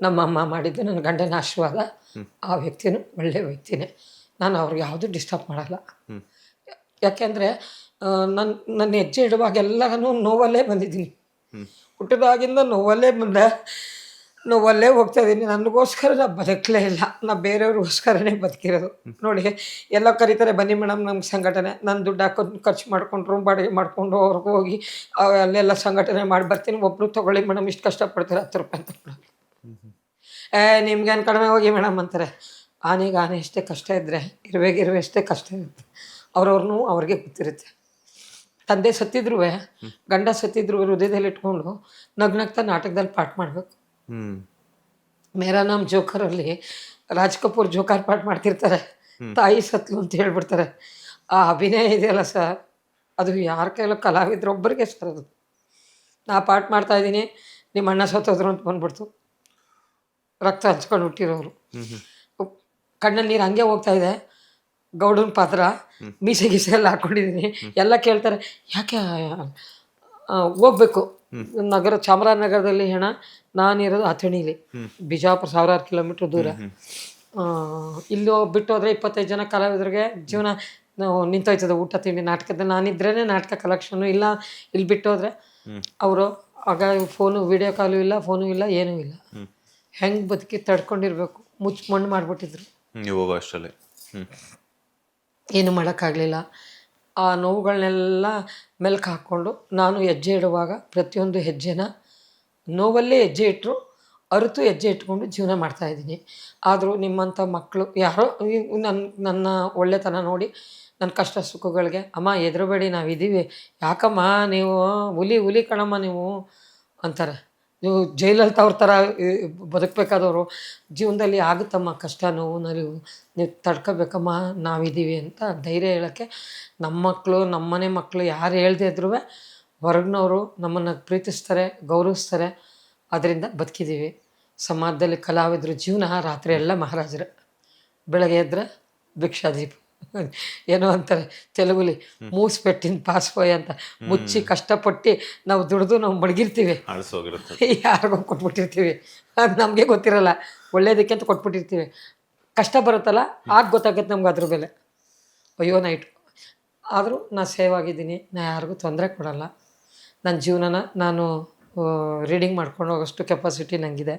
ನಮ್ಮ ಅಮ್ಮ ಮಾಡಿದ್ದು ನನ್ನ ಗಂಡನ ಆಶೀರ್ವಾದ. ಆ ವ್ಯಕ್ತಿನೂ ಒಳ್ಳೆಯ ವ್ಯಕ್ತಿನೇ. ನಾನು ಅವ್ರಿಗೆ ಯಾವುದೂ ಡಿಸ್ಟರ್ಬ್ ಮಾಡಲ್ಲ. ಯಾಕೆಂದರೆ ನನ್ನ ಹೆಜ್ಜೆ ಇಡುವಾಗೆಲ್ಲನೂ ನೋವಲ್ಲೇ ಬಂದಿದ್ದೀನಿ. ಹುಟ್ಟಿದಾಗಿಂದ ನೋವಲ್ಲೇ ಬಂದೆ, ನೋವಲ್ಲೇ ಹೋಗ್ತಾಯಿದ್ದೀನಿ. ನನಗೋಸ್ಕರ ನಾನು ಬದುಕಲೇ ಇಲ್ಲ, ನಾನು ಬೇರೆಯವ್ರಿಗೋಸ್ಕರನೇ ಬದುಕಿರೋದು. ನೋಡಿ, ಎಲ್ಲ ಕರೀತಾರೆ, ಬನ್ನಿ ಮೇಡಮ್ ನಮ್ಗೆ ಸಂಘಟನೆ, ನಾನು ದುಡ್ಡು ಹಾಕೊಂಡು ಖರ್ಚು ಮಾಡ್ಕೊಂಡು ರೂಮ್ ಬಾಡಿಗೆ ಮಾಡಿಕೊಂಡು ಅವ್ರಿಗೆ ಹೋಗಿ ಅಲ್ಲೆಲ್ಲ ಸಂಘಟನೆ ಮಾಡಿ ಬರ್ತೀನಿ. ಒಬ್ಬರು ತೊಗೊಳ್ಳಿ ಮೇಡಮ್, ಇಷ್ಟು ಕಷ್ಟಪಡ್ತಾರೆ, 10 ರೂಪಾಯಿ ಅಂತ ಮೇಡಮ್. ನಿಮ್ಗೇನು ಕಡಿಮೆ ಹೋಗಿ ಮೇಡಮ್ ಅಂತಾರೆ. ಆನೆಗೆ ಆನೆ ಎಷ್ಟೇ ಕಷ್ಟ ಇದ್ದರೆ ಇರುವೆ ಎಷ್ಟೇ ಕಷ್ಟ ಇರುತ್ತೆ. ಅವ್ರವ್ರನ್ನೂ ಅವ್ರಿಗೆ ಗೊತ್ತಿರುತ್ತೆ. ತಂದೆ ಸತ್ತಿದ್ರು, ಗಂಡ ಸತ್ತಿದ್ರು, ಹೃದಯದಲ್ಲಿ ಇಟ್ಕೊಂಡು ನಗ್ನಗ್ತಾ ನಾಟಕದಲ್ಲಿ ಪಾಠ ಮಾಡಬೇಕು. ಮೇರಾ ನಾಮ್ ಜೋಕರಲ್ಲಿ ರಾಜ್ ಕಪೂರ್ ಜೋಕಾರ್ ಪಾಠ ಮಾಡ್ತಿರ್ತಾರೆ, ತಾಯಿ ಸತ್ಲು ಅಂತ ಹೇಳ್ಬಿಡ್ತಾರೆ. ಆ ಅಭಿನಯ ಇದೆಯಲ್ಲ ಸರ್, ಅದು ಯಾರ ಕೈಲೋ ಕಲಾವಿದ್ರೊಬ್ಬರಿಗೆ ಸರ್ ಅದು. ನಾ ಪಾಠ ಮಾಡ್ತಾಯಿದ್ದೀನಿ, ನಿಮ್ಮ ಅಣ್ಣ ಸತ್ತೋದ್ರು ಅಂತ ಬಂದ್ಬಿಡ್ತು. ರಕ್ತ ಹಂಚ್ಕೊಂಡು ಹುಟ್ಟಿರೋರು, ಕಣ್ಣಲ್ಲಿ ನೀರು ಹಂಗೆ ಹೋಗ್ತಾಯಿದೆ. ಗೌಡನ ಪಾತ್ರ, ಮೀಸೆ ಗೀಸೆ ಎಲ್ಲ ಹಾಕ್ಕೊಂಡಿದ್ದೀನಿ. ಎಲ್ಲ ಕೇಳ್ತಾರೆ, ಯಾಕೆ ಹೋಗ್ಬೇಕು ನಗರ, ಚಾಮರಾಜನಗರದಲ್ಲಿ ಹೆಣ, ನಾನಿರೋದು ಅಥಣಿಲಿ, ಬಿಜಾಪುರ 1000 ಕಿಲೋಮೀಟ್ರ್ ದೂರ. ಇಲ್ಲಿ ಬಿಟ್ಟು ಹೋದರೆ 25 ಜನ ಕಲಾವಿದರಿಗೆ ಜೀವನ ನಿಂತೋಯ್ತದೆ, ಊಟ ತಿಂಡಿ ನಾಟಕದ. ನಾನಿದ್ರೇ ನಾಟಕ ಕಲೆಕ್ಷನು ಇಲ್ಲ. ಇಲ್ಲಿ ಬಿಟ್ಟು ಹೋದರೆ ಅವರು ಆಗ ಫೋನು, ವೀಡಿಯೋ ಕಾಲು ಇಲ್ಲ, ಫೋನು ಇಲ್ಲ, ಏನೂ ಇಲ್ಲ. ಹೆಂಗೆ ಬದುಕಿ ತಡ್ಕೊಂಡಿರ್ಬೇಕು, ಮಣ್ಣು ಮಾಡಿಬಿಟ್ಟಿದ್ರು. ನೀವು ಹೋಗೋ ಅಷ್ಟರಲ್ಲಿ ಏನು ಮಾಡೋಕ್ಕಾಗಲಿಲ್ಲ. ಆ ನೋವುಗಳನ್ನೆಲ್ಲ ಮೆಲ್ಕು ಹಾಕ್ಕೊಂಡು ನಾನು ಹೆಜ್ಜೆ ಇಡುವಾಗ ಪ್ರತಿಯೊಂದು ಹೆಜ್ಜೆನ ನೋವಲ್ಲೇ ಹೆಜ್ಜೆ ಇಟ್ಟರು ಅರಿತು ಹೆಜ್ಜೆ ಇಟ್ಕೊಂಡು ಜೀವನ ಮಾಡ್ತಾಯಿದ್ದೀನಿ. ಆದರೂ ನಿಮ್ಮಂಥ ಮಕ್ಕಳು ಯಾರೋ ನನ್ನ ಒಳ್ಳೆತನ ನೋಡಿ ನನ್ನ ಕಷ್ಟ ಸುಖಗಳಿಗೆ ಅಮ್ಮ ಹೆದರಬೇಡಿ ನಾವಿದ್ದೀವಿ, ಯಾಕಮ್ಮ ನೀವು ಹುಲಿ ಕಣಮ್ಮ ನೀವು ಅಂತಾರೆ. ನೀವು ಜೈಲಲ್ಲಿ ಅವ್ರ ಥರ ಬದುಕಬೇಕಾದವರು ಜೀವನದಲ್ಲಿ ಆಗುತ್ತಮ್ಮ ಕಷ್ಟ ನೋವು ನಲಿವು, ನೀವು ತಡ್ಕೋಬೇಕಮ್ಮ ನಾವಿದ್ದೀವಿ ಅಂತ ಧೈರ್ಯ ಹೇಳೋಕ್ಕೆ ನಮ್ಮ ಮಕ್ಕಳು ನಮ್ಮನೆ ಮಕ್ಕಳು ಯಾರು ಹೇಳ್ದೇ ಇದ್ರೂ ಹೊರಗಿನವರು ನಮ್ಮನ್ನು ಪ್ರೀತಿಸ್ತಾರೆ, ಗೌರವಿಸ್ತಾರೆ. ಅದರಿಂದ ಬದುಕಿದ್ದೀವಿ. ಸಮಾಜದಲ್ಲಿ ಕಲಾವಿದ್ರ ಜೀವನ ರಾತ್ರಿ ಎಲ್ಲ ಮಹಾರಾಜರು, ಬೆಳಗ್ಗೆ ಎದ್ರೆ ಭಿಕ್ಷಾದೀಪ ಏನೋ ಅಂತಾರೆ ತೆಲುಗುಲಿ, ಮೂಸ್ಪೆಟ್ಟಿನ ಪಾಸ್ಪೋಯ್ ಅಂತ. ಮುಚ್ಚಿ ಕಷ್ಟಪಟ್ಟು ನಾವು ದುಡಿದು ನಾವು ಮಡಗಿರ್ತೀವಿ, ಯಾರಿಗೋ ಕೊಟ್ಬಿಟ್ಟಿರ್ತೀವಿ, ಅದು ನಮಗೆ ಗೊತ್ತಿರಲ್ಲ. ಒಳ್ಳೇದಕ್ಕೆ ಅಂತ ಕೊಟ್ಬಿಟ್ಟಿರ್ತೀವಿ. ಕಷ್ಟ ಬರುತ್ತಲ್ಲ ಆಗ ಗೊತ್ತಾಗುತ್ತೆ ನಮ್ಗೆ ಅದ್ರ ಬೆಲೆ. ಅಯ್ಯೋ ನೈಟು ಆದರೂ ನಾನು ಸೇವ್ ಆಗಿದ್ದೀನಿ, ನಾನು ಯಾರಿಗೂ ತೊಂದರೆ ಕೊಡಲ್ಲ. ನನ್ನ ಜೀವನನ ನಾನು ರೀಡಿಂಗ್ ಮಾಡ್ಕೊಂಡು ಹೋಗೋಷ್ಟು ಕೆಪಾಸಿಟಿ ನನಗಿದೆ.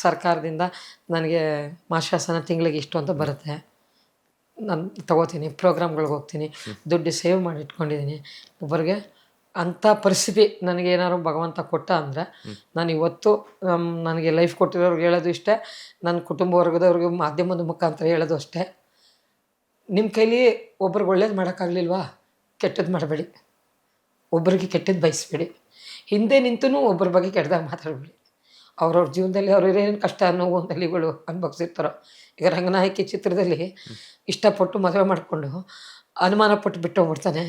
ಸರ್ಕಾರದಿಂದ ನನಗೆ ಮಾಶಾಸನ ತಿಂಗಳಿಗೆ ಇಷ್ಟು ಅಂತ ಬರುತ್ತೆ, ನಾನು ತೊಗೋತೀನಿ, ಪ್ರೋಗ್ರಾಮ್ಗಳಿಗೆ ಹೋಗ್ತೀನಿ, ದುಡ್ಡು ಸೇವ್ ಮಾಡಿ ಇಟ್ಕೊಂಡಿದ್ದೀನಿ. ಒಬ್ಬರಿಗೆ ಅಂಥ ಪರಿಸ್ಥಿತಿ ನನಗೇನಾದ್ರು ಭಗವಂತ ಕೊಟ್ಟ ಅಂದರೆ ನಾನು ಇವತ್ತು ನನಗೆ ಲೈಫ್ ಕೊಟ್ಟಿರೋರ್ಗೆ ಹೇಳೋದು ಇಷ್ಟೇ, ನನ್ನ ಕುಟುಂಬ ವರ್ಗದವ್ರಿಗೆ ಮಾಧ್ಯಮದ ಮುಖಾಂತರ ಹೇಳೋದು ಅಷ್ಟೇ. ನಿಮ್ಮ ಕೈಲಿ ಒಬ್ರಿಗೆ ಒಳ್ಳೇದು ಮಾಡೋಕ್ಕಾಗಲಿಲ್ವಾ, ಕೆಟ್ಟದ್ದು ಮಾಡಬೇಡಿ, ಒಬ್ರಿಗೆ ಕೆಟ್ಟದ್ದು ಬಯಸಬೇಡಿ, ಹಿಂದೆ ನಿಂತೂ ಒಬ್ಬರ ಬಗ್ಗೆ ಕೆಟ್ಟದಾಗ ಮಾತಾಡಬೇಡಿ. ಅವ್ರವ್ರ ಜೀವನದಲ್ಲಿ ಅವ್ರೇನು ಕಷ್ಟ ನೋವು ನಲಿಗಳು ಅನುಭವಿಸಿರ್ತಾರೋ. ಈಗ ರಂಗನಾಯಕಿ ಚಿತ್ರದಲ್ಲಿ ಇಷ್ಟಪಟ್ಟು ಮದುವೆ ಮಾಡಿಕೊಂಡು ಅನುಮಾನ ಪಟ್ಟು ಬಿಟ್ಟು ಹೋಗ್ಬಿಡ್ತಾನೆ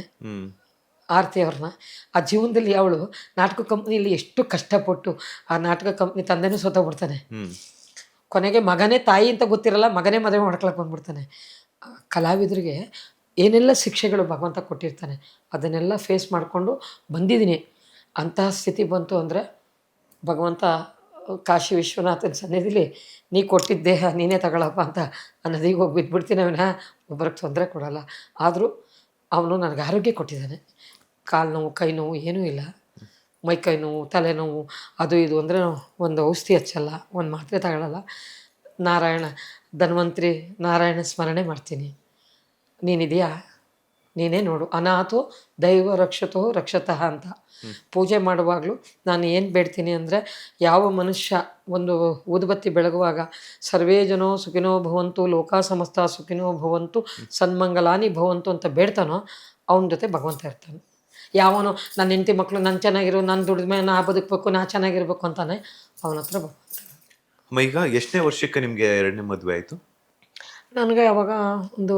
ಆರತಿ ಅವ್ರನ್ನ. ಆ ಜೀವನದಲ್ಲಿ ಅವಳು ನಾಟಕ ಕಂಪ್ನಿಯಲ್ಲಿ ಎಷ್ಟು ಕಷ್ಟಪಟ್ಟು ಆ ನಾಟಕ ಕಂಪ್ನಿ ತಂದೆನೂ ಸೋತೋಗ್ಬಿಡ್ತಾನೆ. ಕೊನೆಗೆ ಮಗನೇ ತಾಯಿ ಅಂತ ಗೊತ್ತಿರಲ್ಲ, ಮಗನೇ ಮದುವೆ ಮಾಡ್ಕೊಳಕ್ಕೆ ಬಂದ್ಬಿಡ್ತಾನೆ. ಕಲಾವಿದರಿಗೆ ಏನೆಲ್ಲ ಶಿಕ್ಷೆಗಳು ಭಗವಂತ ಕೊಟ್ಟಿರ್ತಾನೆ ಅದನ್ನೆಲ್ಲ ಫೇಸ್ ಮಾಡಿಕೊಂಡು ಬಂದಿದ್ದೀನಿ. ಅಂತಹ ಸ್ಥಿತಿ ಬಂತು ಅಂದರೆ ಭಗವಂತ ಕಾಶಿ ವಿಶ್ವನಾಥನ ಸನ್ನಿಧಿಲಿ ನೀ ಕೊಟ್ಟಿದ್ದ ದೇಹ ನೀನೇ ತಗೊಳಪ್ಪ ಅಂತ ಆ ನದಿಗೆ ಹೋಗಿ ಬಿದ್ದುಬಿಡ್ತೀನಿ. ಅವನ ಒಬ್ಬರಿಗೆ ತೊಂದರೆ ಕೊಡೋಲ್ಲ. ಆದರೂ ಅವನು ನನಗೆ ಆರೋಗ್ಯ ಕೊಟ್ಟಿದ್ದಾನೆ. ಕಾಲು ನೋವು ಕೈ ನೋವು ಏನೂ ಇಲ್ಲ, ಮೈ ಕೈ ನೋವು ತಲೆನೋವು ಅದು ಇದು ಅಂದರೆ ಒಂದು ಔಷಧಿ ಹಚ್ಚಲ್ಲ, ಒಂದು ಮಾತ್ರೆ ತಗೊಳ್ಳಲ್ಲ. ನಾರಾಯಣ ಧನ್ವಂತ್ರಿ ನಾರಾಯಣ ಸ್ಮರಣೆ ಮಾಡ್ತೀನಿ. ನೀನಿದೆಯಾ ನೀನೇ ನೋಡು, ಅನಾಥೋ ದೈವ ರಕ್ಷತೋ ರಕ್ಷತಃ ಅಂತ. ಪೂಜೆ ಮಾಡುವಾಗಲೂ ನಾನು ಏನು ಬೇಡ್ತೀನಿ ಅಂದರೆ, ಯಾವ ಮನುಷ್ಯ ಒಂದು ಊದುಬತ್ತಿ ಬೆಳಗುವಾಗ ಸರ್ವೇ ಜನೋ ಸುಖಿನೋ ಭವಂತು ಲೋಕ ಸಮಸ್ತ ಸುಖಿನೋ ಭವಂತು ಸನ್ಮಂಗಲಾನಿ ಭವಂತು ಅಂತ ಬೇಡ್ತಾನೋ ಅವನ ಜೊತೆ ಭಗವಂತ ಇರ್ತಾನೆ. ಯಾವನು ನನ್ನ ಹೆಂಡತಿ ಮಕ್ಕಳು ನಾನು ಚೆನ್ನಾಗಿರೋ, ನಾನು ದುಡಿದ್ಮೇ ನಾ ಬದುಕಬೇಕು, ನಾ ಚೆನ್ನಾಗಿರ್ಬೇಕು ಅಂತಾನೆ ಅವನ ಹತ್ರ ಭಗವಂತ. ಈಗ ಎಷ್ಟನೇ ವರ್ಷಕ್ಕೆ ನಿಮಗೆ ಎರಡನೇ ಮದುವೆ ಆಯಿತು? ನನಗೆ ಅವಾಗ ಒಂದು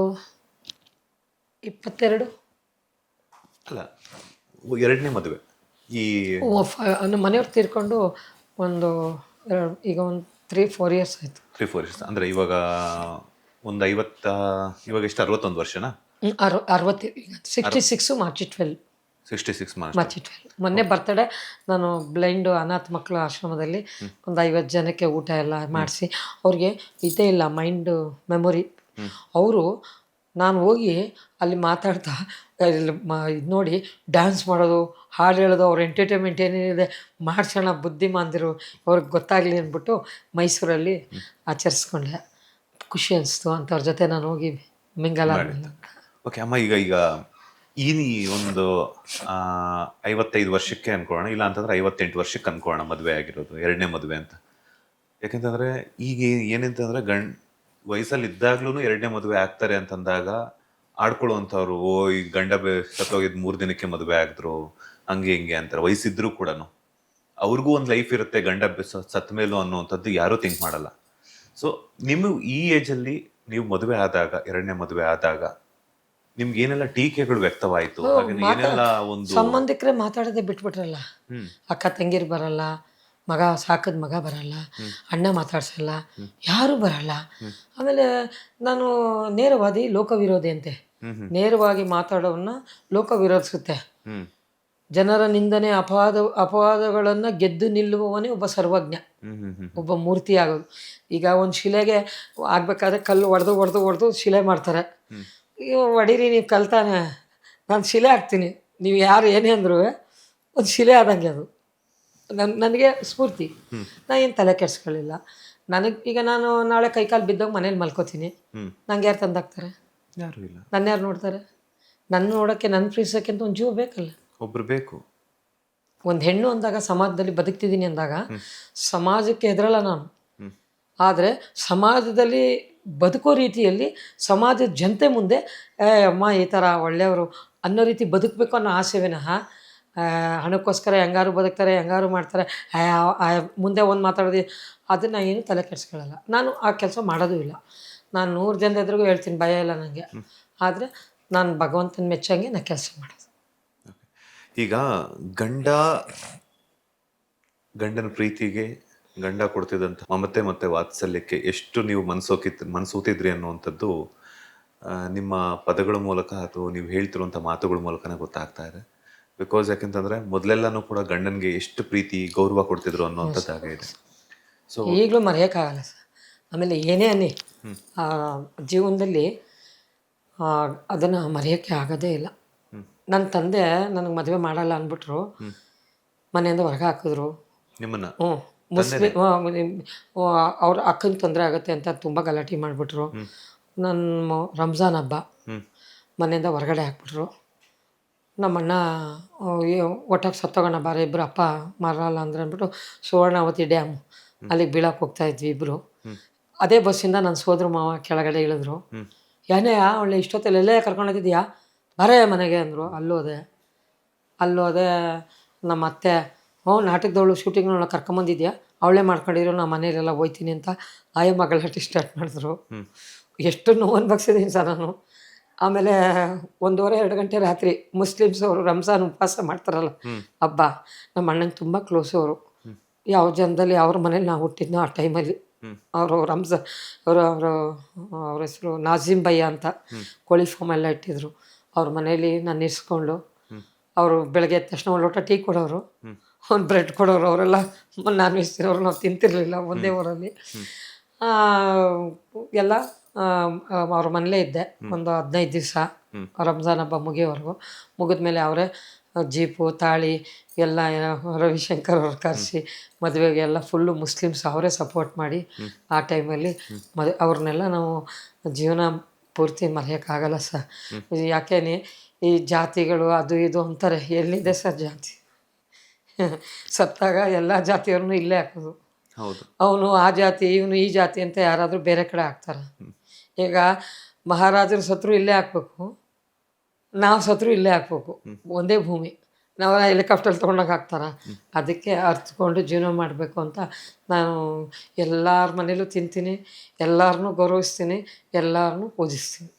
22. ಅಲ್ಲ, ಎರಡನೇ ಮದುವೆ ಈ ನಮ್ಮ ಮನೆಯವ್ರು ತೀರ್ಕೊಂಡು ಒಂದು ಈಗ ಒಂದು 3-4 ಇಯರ್ಸ್ ಆಯಿತು. 3-4 ಇಯರ್ಸ್ ಅಂದರೆ ಇವಾಗ ಒಂದು 50, ಇವಾಗ ಎಷ್ಟು 61 ವರ್ಷನಾ? 60 ಈಗ 66 ಮಾರ್ಚ್ 12. 66 ಮಾರ್ಚ್ 12 ಮೊನ್ನೆ ಬರ್ತಡೇ. ನಾನು ಬ್ಲೈಂಡು ಅನಾಥ ಮಕ್ಕಳ ಆಶ್ರಮದಲ್ಲಿ ಒಂದು 50 ಜನಕ್ಕೆ ಊಟ ಎಲ್ಲ ಮಾಡಿಸಿ, ಅವ್ರಿಗೆ ಇದೇ ಇಲ್ಲ ಮೈಂಡ್ ಮೆಮೊರಿ. ಅವರು ನಾನು ಹೋಗಿ ಅಲ್ಲಿ ಮಾತಾಡ್ತಾ ಇದು ನೋಡಿ ಡ್ಯಾನ್ಸ್ ಮಾಡೋದು, ಹಾಡು ಹೇಳೋದು, ಅವ್ರ ಎಂಟರ್ಟೈನ್ಮೆಂಟ್ ಏನೇನಿದೆ ಮಾಡ್ಸೋಣ ಬುದ್ಧಿಮಾಂದಿರು ಅವ್ರಿಗೆ ಗೊತ್ತಾಗಲಿ ಅಂದ್ಬಿಟ್ಟು ಮೈಸೂರಲ್ಲಿ ಆಚರಿಸ್ಕೊಂಡೆ. ಖುಷಿ ಅನಿಸ್ತು ಅಂಥವ್ರ ಜೊತೆ ನಾನು ಹೋಗಿ ಮಿಂಗಲ. ಓಕೆ ಅಮ್ಮ, ಈಗ ಈ ಒಂದು 55 ವರ್ಷಕ್ಕೆ ಅನ್ಕೊಳ್ಳೋಣ, ಇಲ್ಲ ಅಂತಂದ್ರೆ 58 ವರ್ಷಕ್ಕೆ ಅನ್ಕೊಳ್ಳೋಣ ಮದುವೆ ಆಗಿರೋದು, ಎರಡನೇ ಮದುವೆ ಅಂತ. ಯಾಕೆಂತಂದರೆ ಈಗ ಏನಂತಂದರೆ ವಯಸ್ಸಲ್ಲಿ ಇದ್ದಾಗ್ಲೂ ಎರಡನೇ ಮದುವೆ ಆಗ್ತಾರೆ ಅಂತಂದಾಗ ಆಡ್ಕೊಳ್ಳುವಂಥವ್ರು, ಈ ಗಂಡ ಸತ್ತೋಗಿದ್ದು 3 ದಿನಕ್ಕೆ ಮದುವೆ ಆಗಿದ್ರು ಹಂಗೆ ಹಿಂಗೆ ಅಂತಾರೆ. ವಯಸ್ಸಿದ್ರು ಕೂಡ ಅವ್ರಿಗೂ ಒಂದು ಲೈಫ್ ಇರುತ್ತೆ, ಗಂಡ ಸತ್ತ ಮೇಲೂ ಅನ್ನುವಂಥದ್ದು ಯಾರೂ ಥಿಂಕ್ ಮಾಡಲ್ಲ. ಸೊ ನಿಮ್ಮ ಈ ಏಜಲ್ಲಿ ನೀವು ಮದುವೆ ಆದಾಗ, ಎರಡನೇ ಮದುವೆ ಆದಾಗ ನಿಮ್ಗೆ ಏನೆಲ್ಲ ಟೀಕೆಗಳು ವ್ಯಕ್ತವಾಯಿತು? ಏನೆಲ್ಲ ಒಂದು ಸಂಬಂಧಿಕರೇ ಮಾತಾಡೋದೇ ಬಿಟ್ಬಿಟ್ರಲ್ಲ. ಅಕ್ಕ ತಂಗಿರು ಬರಲ್ಲ, ಮಗ ಸಾಕದ ಮಗ ಬರಲ್ಲ, ಅಣ್ಣ ಮಾತಾಡ್ಸಲ್ಲ, ಯಾರೂ ಬರಲ್ಲ. ಆಮೇಲೆ ನಾನು ನೇರವಾದಿ ಲೋಕವಿರೋಧಿ ಅಂತೆ. ನೇರವಾಗಿ ಮಾತಾಡೋವನ್ನ ಲೋಕ ವಿರೋಧಿಸುತ್ತೆ. ಜನರ ನಿಂದನೆ ಅಪವಾದಗಳನ್ನು ಗೆದ್ದು ನಿಲ್ಲುವವನೇ ಒಬ್ಬ ಸರ್ವಜ್ಞ, ಒಬ್ಬ ಮೂರ್ತಿ ಆಗೋದು. ಈಗ ಒಂದು ಶಿಲೆಗೆ ಆಗ್ಬೇಕಾದ್ರೆ ಕಲ್ಲು ಹೊಡೆದು ಶಿಲೆ ಮಾಡ್ತಾರೆ. ಹೊಡೀರಿ ನೀವು ಕಲ್ತಾನೆ, ನಾನು ಶಿಲೆ ಹಾಕ್ತೀನಿ, ನೀವು ಯಾರು ಏನೇ ಅಂದರೂ ಒಂದು ಶಿಲೆ ಆದಂಗೆ ಅದು. ನನಗೆ ಸ್ಫೂರ್ತಿ. ನಾನು ಏನು ತಲೆ ಕೆಡಿಸ್ಕೊಳ್ಳಿಲ್ಲ. ನನಗೆ ಈಗ ನಾನು ನಾಳೆ ಕೈಕಾಲು ಬಿದ್ದೋಗಿ ಮನೇಲಿ ಮಲ್ಕೋತೀನಿ, ನಂಗೆ ಯಾರು ತಂದಾಕ್ತಾರೆ? ಯಾರು ಇಲ್ಲ. ನನ್ನ ಯಾರು ನೋಡ್ತಾರೆ? ನನ್ನ ನೋಡೋಕ್ಕೆ, ನನ್ನ ಪ್ರೀಸೋಕ್ಕೆ ಅಂತ ಒಂದು ಜೀವ ಬೇಕಲ್ಲ, ಒಬ್ರು ಬೇಕು. ಒಂದು ಹೆಣ್ಣು ಅಂದಾಗ ಸಮಾಜದಲ್ಲಿ ಬದುಕ್ತಿದ್ದೀನಿ ಅಂದಾಗ ಸಮಾಜಕ್ಕೆ ಹೆದರಲ್ಲ ನಾನು. ಆದರೆ ಸಮಾಜದಲ್ಲಿ ಬದುಕೋ ರೀತಿಯಲ್ಲಿ ಸಮಾಜದ ಜನತೆ ಮುಂದೆ ಅಮ್ಮ ಈ ಥರ ಒಳ್ಳೆಯವರು ಅನ್ನೋ ರೀತಿ ಬದುಕಬೇಕು ಅನ್ನೋ ಆಸೆ ವಿನಃ ಹಣಕ್ಕೋಸ್ಕರ ಹೆಂಗಾರು ಬದುಕ್ತಾರೆ, ಹೆಂಗಾರು ಮಾಡ್ತಾರೆ, ಮುಂದೆ ಒಂದು ಮಾತಾಡೋದು ಅದನ್ನು ಏನು ತಲೆ ಕೆಡಿಸ್ಕೊಳ್ಳಲ್ಲ. ನಾನು ಆ ಕೆಲಸ ಮಾಡೋದು ಇಲ್ಲ. ನಾನು 100 ಜನದ ಎದುರಿಗೂ ಹೇಳ್ತೀನಿ, ಭಯ ಇಲ್ಲ ನನಗೆ. ಆದರೆ ನಾನು ಭಗವಂತನ ಮೆಚ್ಚಂಗೆ ನಾನು ಕೆಲಸ ಮಾಡೋದು. ಈಗ ಗಂಡನ ಪ್ರೀತಿಗೆ ಗಂಡ ಕೊಡ್ತಿದ್ದಂಥ ಮಮತೆ ಮತ್ತು ವಾತ್ಸಲ್ಯಕ್ಕೆ ಎಷ್ಟು ನೀವು ಮನಸೋತಿದ್ರಿ ಅನ್ನುವಂಥದ್ದು ನಿಮ್ಮ ಪದಗಳ ಮೂಲಕ ಅಥವಾ ನೀವು ಹೇಳ್ತಿರುವಂಥ ಮಾತುಗಳ ಮೂಲಕನೇ ಗೊತ್ತಾಗ್ತಾ ಇದೆ. ಬಿಕಾಸ್ ಯಾಕೆಂತಂದರೆ ಮೊದಲೆಲ್ಲನೂ ಕೂಡ ಗಂಡನಿಗೆ ಎಷ್ಟು ಪ್ರೀತಿ ಗೌರವ ಕೊಡ್ತಿದ್ರು ಅನ್ನೋಂಥದ್ದಾಗೆ ಇದೆ. ಸೊ ಈಗಲೂ ಮರೆಯೋಕ್ಕಾಗಲ್ಲ ಸರ್. ಆಮೇಲೆ ಏನೇ ಅನ್ನಿ ಜೀವನದಲ್ಲಿ ಅದನ್ನು ಮರೆಯೋಕ್ಕೆ ಆಗೋದೇ ಇಲ್ಲ. ನನ್ನ ತಂದೆ ನನಗೆ ಮದುವೆ ಮಾಡಲ್ಲ ಅಂದ್ಬಿಟ್ರು, ಮನೆಯಿಂದ ಹೊರಗೆ ಹಾಕಿದ್ರು ನಿಮ್ಮನ್ನ. ಮುಸ್ಲಿಂ ಅವ್ರ ಅಕ್ಕನ ತೊಂದರೆ ಆಗುತ್ತೆ ಅಂತ ತುಂಬ ಗಲಾಟೆ ಮಾಡಿಬಿಟ್ರು. ನನ್ನ ರಂಜಾನ್ ಹಬ್ಬ ಮನೆಯಿಂದ ಹೊರಗಡೆ ಹಾಕ್ಬಿಟ್ರು. ನಮ್ಮಣ್ಣ ಒಟ್ಟಾಗಿ ಸತ್ತೋಗೋಣ ಬಾರ ಇಬ್ಬರು, ಅಪ್ಪ ಮಾರಲ್ಲ ಅಂದ್ರೆ ಅಂದ್ಬಿಟ್ಟು ಸುವರ್ಣಾವತಿ ಡ್ಯಾಮ್ ಅಲ್ಲಿಗೆ ಬೀಳಕ್ಕೆ ಹೋಗ್ತಾಯಿದ್ವಿ ಇಬ್ಬರು. ಅದೇ ಬಸ್ಸಿಂದ ನನ್ನ ಸೋದರ ಮಾವ ಕೆಳಗಡೆ ಇಳಿದ್ರು. ಏನೇ ಒಳ್ಳೆ ಇಷ್ಟೊತ್ತಲ್ಲೇ ಕರ್ಕೊಂಡೋಗಿದ್ಯಾ, ಬರೇ ಮನೆಗೆ ಅಂದರು. ಅಲ್ಲೋದೆ ನಮ್ಮ ಅತ್ತೆ ನಾಟಕದವಳು ಶೂಟಿಂಗ್ ಕರ್ಕೊಂಬಂದಿದ್ಯಾ, ಅವಳೇ ಮಾಡ್ಕೊಂಡಿರೋ ನಾ ಮನೇಲೆಲ್ಲ ಹೋಯ್ತೀನಿ ಅಂತ ಆಯಮ್ಮ ಗಲಾಟೆ ಸ್ಟಾರ್ಟ್ ಮಾಡಿದ್ರು. ಎಷ್ಟು ನೋವು ಅನ್ಭವಿಸಿದ್ದೀನಿ ಸರ್ ನಾನು. ಆಮೇಲೆ 1:30-2 ಗಂಟೆ ರಾತ್ರಿ ಮುಸ್ಲಿಮ್ಸ್ ಅವರು ರಂಜಾನ್ ಉಪವಾಸ ಮಾಡ್ತಾರಲ್ಲ ಹಬ್ಬ, ನಮ್ಮ ಅಣ್ಣಂಗೆ ತುಂಬ ಕ್ಲೋಸು ಅವರು. ಯಾವ ಜನದಲ್ಲಿ ಅವ್ರ ಮನೇಲಿ ನಾವು ಹುಟ್ಟಿದ್ನೋ ಆ ಟೈಮಲ್ಲಿ ಅವರು ಅವ್ರ ಹೆಸರು ನಾಜಿಮ್ ಭಯ್ಯ ಅಂತ ಕೋಳಿ ಫಾರ್ಮ್ ಎಲ್ಲ ಇಟ್ಟಿದ್ರು. ಅವ್ರ ಮನೇಲಿ ನಾನು ಇರಿಸ್ಕೊಂಡು ಅವರು ಬೆಳಗ್ಗೆ ಎದ್ದ ತಕ್ಷಣ 1 ಲೋಟ ಟೀ ಕೊಡೋರು, 1 ಬ್ರೆಡ್ ಕೊಡೋರು. ಅವರೆಲ್ಲ ನಾನ್ ವೆಜ್ ತಿನ್ನೋರು, ನಾವು ತಿಂತಿರಲಿಲ್ಲ ಒಂದೇ ಊರಲ್ಲಿ. ಎಲ್ಲ ಅವ್ರ ಮನೇಲೇ ಇದ್ದೆ ಒಂದು 15 ದಿವಸ ರಂಜಾನ್ ಹಬ್ಬ ಮುಗಿಯೋವರೆಗೂ. ಮುಗಿದ್ಮೇಲೆ ಅವರೇ ಜೀಪು ತಾಳಿ ಎಲ್ಲ ರವಿಶಂಕರ್ ಅವ್ರು ಕರೆಸಿ ಮದುವೆಗೆ ಎಲ್ಲ ಫುಲ್ಲು ಮುಸ್ಲಿಮ್ಸ್ ಅವರೇ ಸಪೋರ್ಟ್ ಮಾಡಿ ಆ ಟೈಮಲ್ಲಿ ಅವ್ರನ್ನೆಲ್ಲ ನಾವು ಜೀವನ ಪೂರ್ತಿ ಮರೆಯೋಕ್ಕಾಗಲ್ಲ ಸರ್. ಯಾಕೇನೆ ಈ ಜಾತಿಗಳು ಅದು ಇದು ಅಂತಾರೆ, ಎಲ್ಲಿದೆ ಸರ್ ಜಾತಿ? ಸತ್ತಾಗ ಎಲ್ಲ ಜಾತಿಯವ್ರನ್ನೂ ಇಲ್ಲೇ ಹಾಕೋದು. ಹೌದು, ಅವನು ಆ ಜಾತಿ ಇವನು ಈ ಜಾತಿ ಅಂತ ಯಾರಾದರೂ ಬೇರೆ ಕಡೆ ಹಾಕ್ತಾರೆ. ಈಗ ಮಹಾರಾಜರು ಸತ್ರು ಇಲ್ಲೇ ಹಾಕ್ಬೇಕು, ನಾವು ಸತ್ರು ಇಲ್ಲೇ ಹಾಕ್ಬೇಕು, ಒಂದೇ ಭೂಮಿ. ನಾವು ಹೆಲಿಕಾಪ್ಟರ್ ತೊಗೊಂಡಾಗ ಹಾಕ್ತಾರೆ. ಅದಕ್ಕೆ ಅರ್ಥಕೊಂಡು ಜೀವನ ಮಾಡಬೇಕು ಅಂತ ನಾನು ಎಲ್ಲರ ಮನೇಲೂ ತಿಂತೀನಿ, ಎಲ್ಲರನ್ನೂ ಗೌರವಿಸ್ತೀನಿ, ಎಲ್ಲರನ್ನೂ ಪೂಜಿಸ್ತೀನಿ.